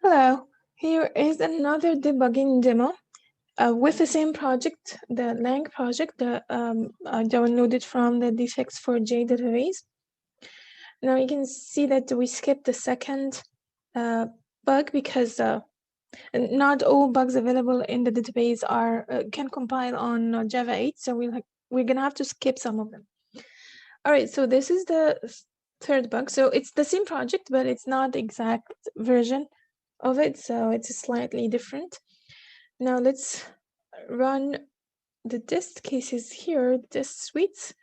Hello, here is another debugging demo with the same project, the lang project that I downloaded from the defects4j database. Now you can see that we skipped the second bug because not all bugs available in the database are can compile on Java 8, so we're gonna have to skip some of them. All right, so this is the third bug. So it's the same project, but it's not the exact version of it, so it's slightly different. Now let's run the test cases here, test suites,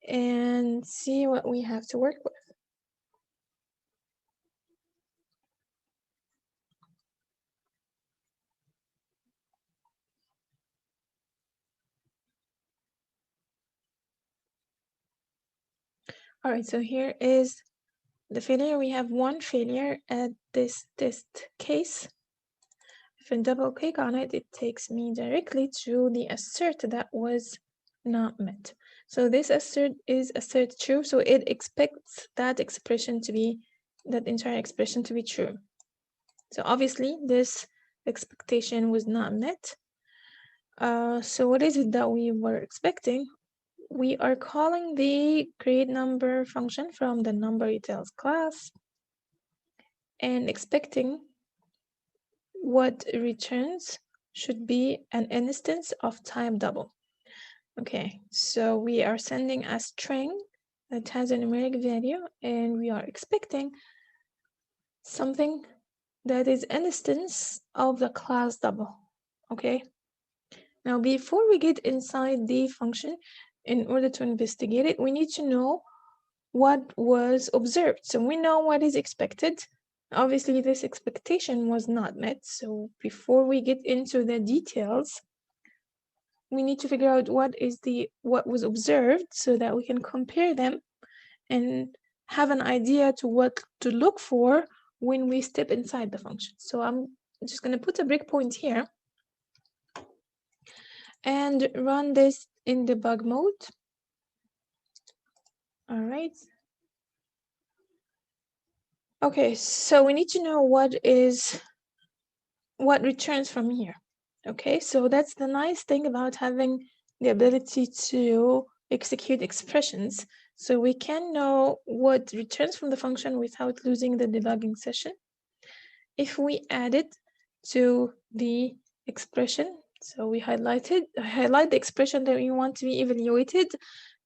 and see what we have to work with. All right, so here is the failure. We have one failure at this test case. If I double click on it, it takes me directly to the assert that was not met. So this assert is assert true, so it expects that expression to be, that entire expression to be true. So obviously this expectation was not met. So what is it that we were expecting? We are calling the createNumber function from the numberDetails class and expecting what returns should be an instance of type double. Okay, so we are sending a string that has a numeric value, and we are expecting something that is instance of the class double. Okay, now before we get inside the function, in order to investigate it, we need to know what was observed. So we know what is expected. Obviously, this expectation was not met. So before we get into the details, we need to figure out what was observed so that we can compare them and have an idea to what to look for when we step inside the function. So I'm just going to put a breakpoint here and run this in debug mode. All right. Okay, so we need to know what returns from here. Okay, so that's the nice thing about having the ability to execute expressions. So we can know what returns from the function without losing the debugging session. If we add it to the expression, so we highlight the expression that we want to be evaluated,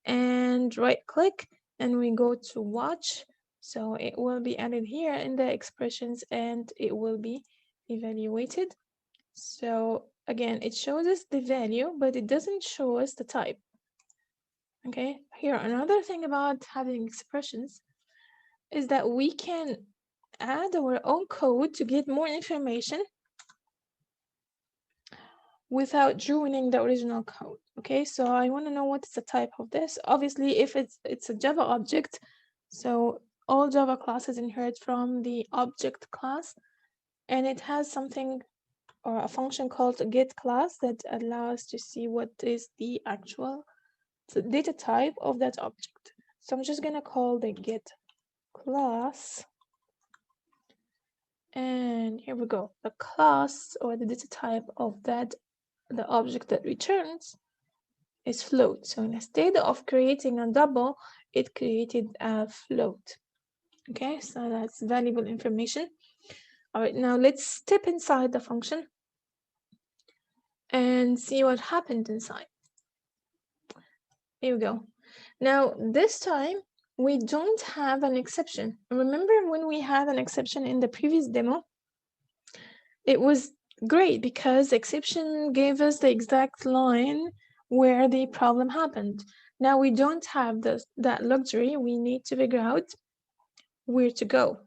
and right click, and we go to watch. So it will be added here in the expressions and it will be evaluated. So again, it shows us the value, but it doesn't show us the type. Okay, here another thing about having expressions is that we can add our own code to get more information without ruining the original code. Okay, so I want to know what's the type of this. Obviously, if it's a Java object, so all Java classes inherit from the object class, and it has something or a function called get class that allows to see what is the actual data type of that object. So I'm just gonna call the get class, and here we go. The class or the data type of that, the object that returns, is float. So instead of creating a double, it created a float. Okay, so that's valuable information. All right, now let's step inside the function and see what happened inside. Here we go. Now, this time, we don't have an exception. Remember when we had an exception in the previous demo? It was great because exception gave us the exact line where the problem happened. Now we don't have that luxury. We need to figure out where to go.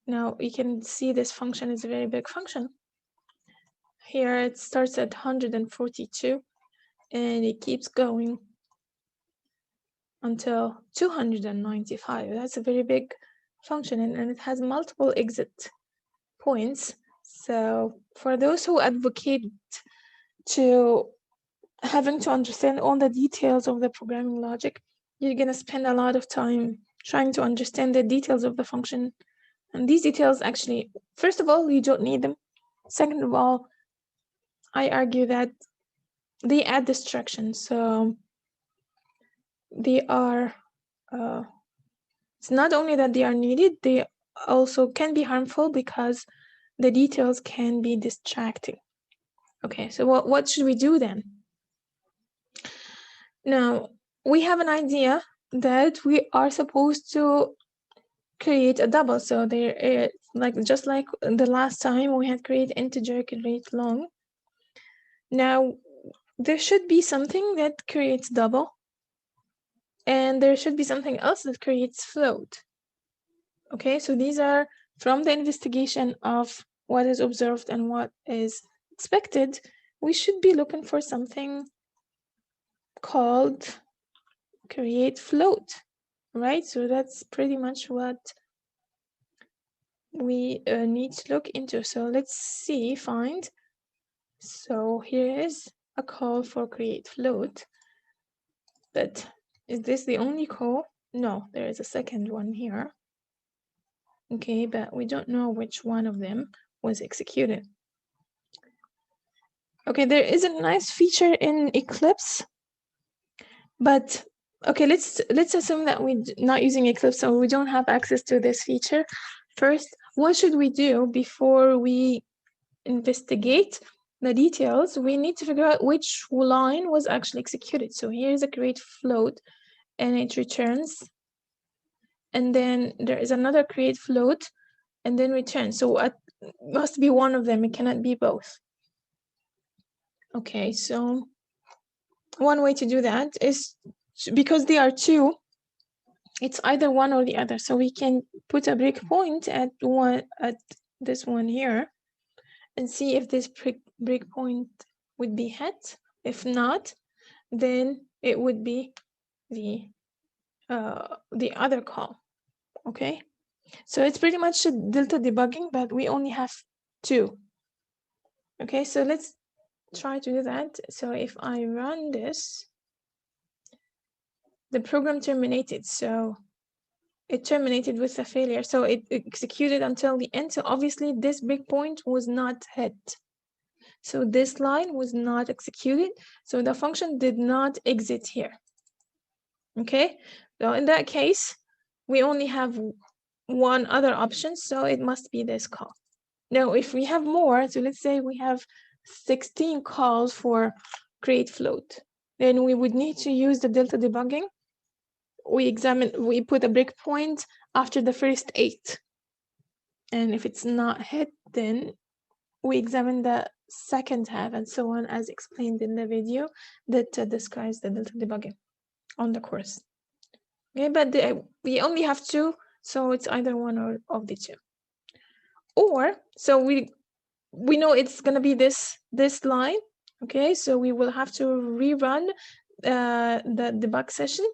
Now you can see this function is a very big function. Here it starts at 142 and it keeps going until 295. That's a very big function, and it has multiple exit points. So for those who advocate to having to understand all the details of the programming logic, you're going to spend a lot of time trying to understand the details of the function And these details actually, first of all, you don't need them. Second of all, I argue that they add distraction. So they are, it's not only that they are needed, they also can be harmful because the details can be distracting. Okay, so what should we do then? Now, we have an idea that we are supposed to create a double. So there is, just like the last time we had create integer, create long. Now, there should be something that creates double, and there should be something else that creates float. Okay, so these are from the investigation of what is observed and what is expected. We should be looking for something called create float, right? So that's pretty much what we need to look into. So let's see, find. So here is a call for create float, but is this the only call? No, there is a second one here. Okay, but we don't know which one of them was executed. Okay, there is a nice feature in Eclipse, but okay, let's assume that we're not using Eclipse, so we don't have access to this feature. First, what should we do before we investigate the details? We need to figure out which line was actually executed. So here's a create float, and it returns, and then there is another create float, and then return. So it must be one of them. It cannot be both. Okay, so one way to do that is, because they are two, it's either one or the other. So we can put a breakpoint at this one here and see if this breakpoint would be hit. If not, then it would be the other call. Okay, so it's pretty much a delta debugging, but we only have two. Okay, so let's try to do that. So if I run this, the program terminated. So it terminated with a failure. So it executed until the end. So obviously this breakpoint was not hit. So this line was not executed. So the function did not exit here. Okay, so in that case, we only have one other option. So it must be this call. Now, if we have more, so let's say we have 16 calls for create float, then we would need to use the delta debugging. We put a breakpoint after the first 8. And if it's not hit, then we examine the second half and so on, as explained in the video that describes the delta debugging on the course. Okay, but we only have 2, so it's either one or of the 2. Or, so we know it's going to be this line. Okay, so we will have to rerun the debug session,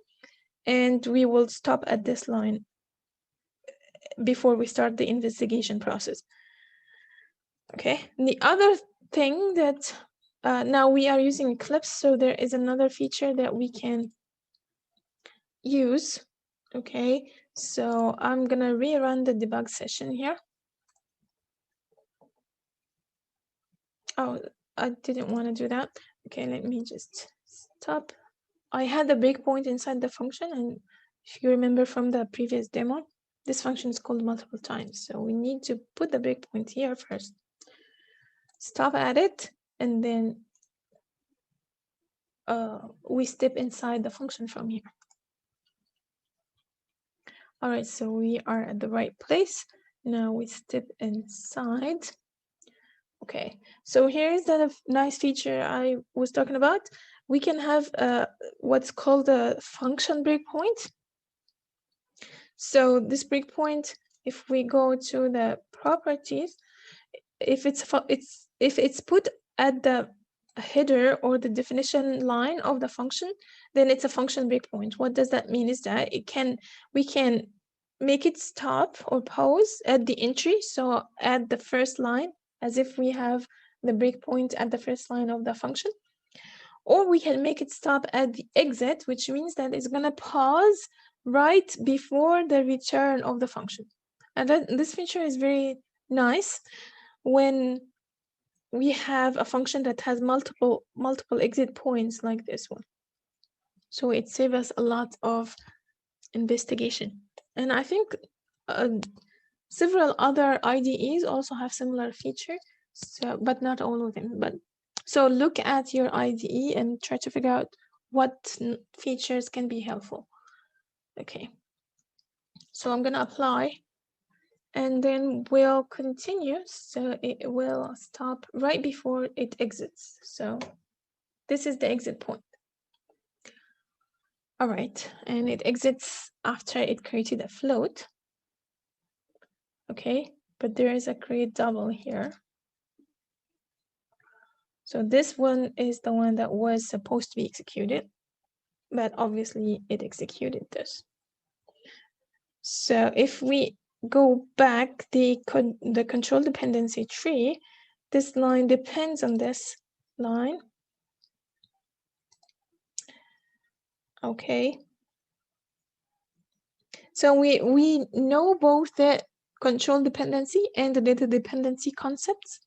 and we will stop at this line before we start the investigation process. Okay, and the other thing that now we are using Eclipse, so there is another feature that we can use. Okay, so I'm gonna rerun the debug session here. Oh, I didn't want to do that. Okay, let me just stop. I had a breakpoint inside the function, and if you remember from the previous demo, this function is called multiple times. So we need to put the breakpoint here first. Stop at it, and then we step inside the function from here. All right, so we are at the right place. Now we step inside. Okay, so here's the nice feature I was talking about. We can have what's called a function breakpoint. So this breakpoint, if we go to the properties, if it's put at the header or the definition line of the function, then it's a function breakpoint. What does that mean is that we can make it stop or pause at the entry, so at the first line, as if we have the breakpoint at the first line of the function, or we can make it stop at the exit, which means that it's going to pause right before the return of the function. And this feature is very nice when we have a function that has multiple exit points like this one. So it saves us a lot of investigation. And I think several other IDEs also have similar feature, so but not all of them. But so look at your IDE and try to figure out what features can be helpful. Okay. So I'm gonna apply, and then we'll continue. So it will stop right before it exits. So this is the exit point. All right, and it exits after it created a float. Okay, but there is a create double here. So this one is the one that was supposed to be executed, but obviously it executed this. So if we go back the control dependency tree, this line depends on this line. Okay. So we know both the control dependency and the data dependency concepts.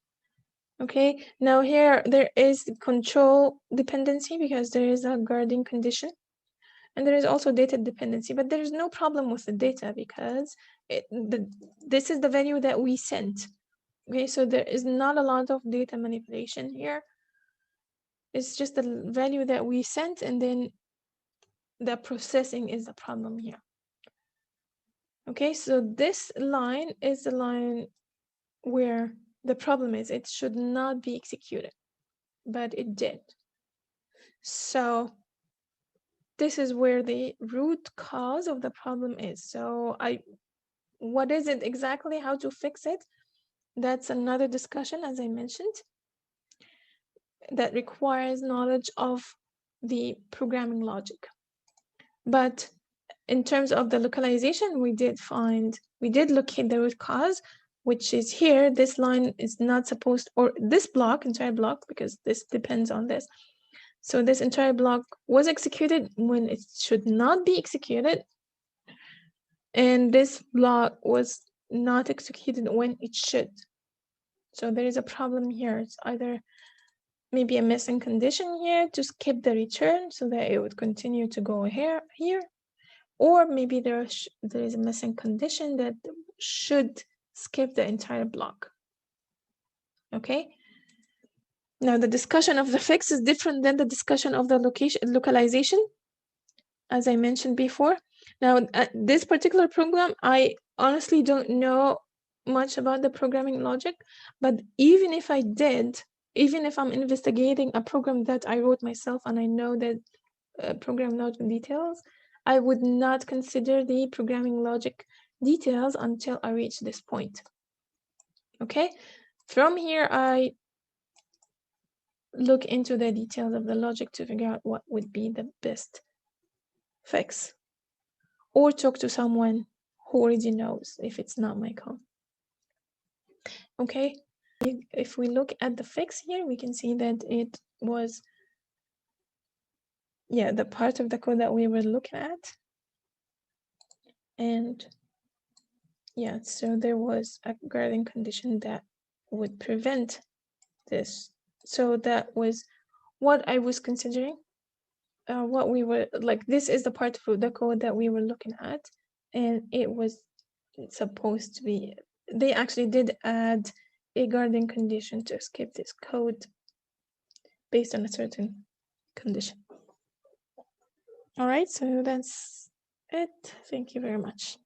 Okay, now here there is control dependency because there is a guarding condition, and there is also data dependency, but there is no problem with the data because this is the value that we sent. Okay, so there is not a lot of data manipulation here. It's just the value that we sent, and then the processing is the problem here. Okay, so this line is the line where the problem is. It should not be executed, but it did. So this is where the root cause of the problem is. So what is it exactly, how to fix it? That's another discussion, as I mentioned, that requires knowledge of the programming logic. But in terms of the localization, we did locate the root cause, which is here. This line is not supposed, or this entire block, because this depends on this. So this entire block was executed when it should not be executed. And this block was not executed when it should. So there is a problem here. It's either maybe a missing condition here to skip the return so that it would continue to go here, or maybe there is a missing condition that should skip the entire block. Okay. Now the discussion of the fix is different than the discussion of the localization, as I mentioned before. Now this particular program, I honestly don't know much about the programming logic, but even if I did, even if I'm investigating a program that I wrote myself and I know that program logic details, I would not consider the programming logic details until I reach this point. Okay, from here I look into the details of the logic to figure out what would be the best fix, or talk to someone who already knows if it's not my code. Okay, if we look at the fix here, we can see that it was, yeah, the part of the code that we were looking at. And yeah, so there was a guarding condition that would prevent this. So that was what I was considering, what we were like, this is the part of the code that we were looking at, and it was supposed to be, they actually did add a guarding condition to skip this code based on a certain condition. All right, so that's it. Thank you very much.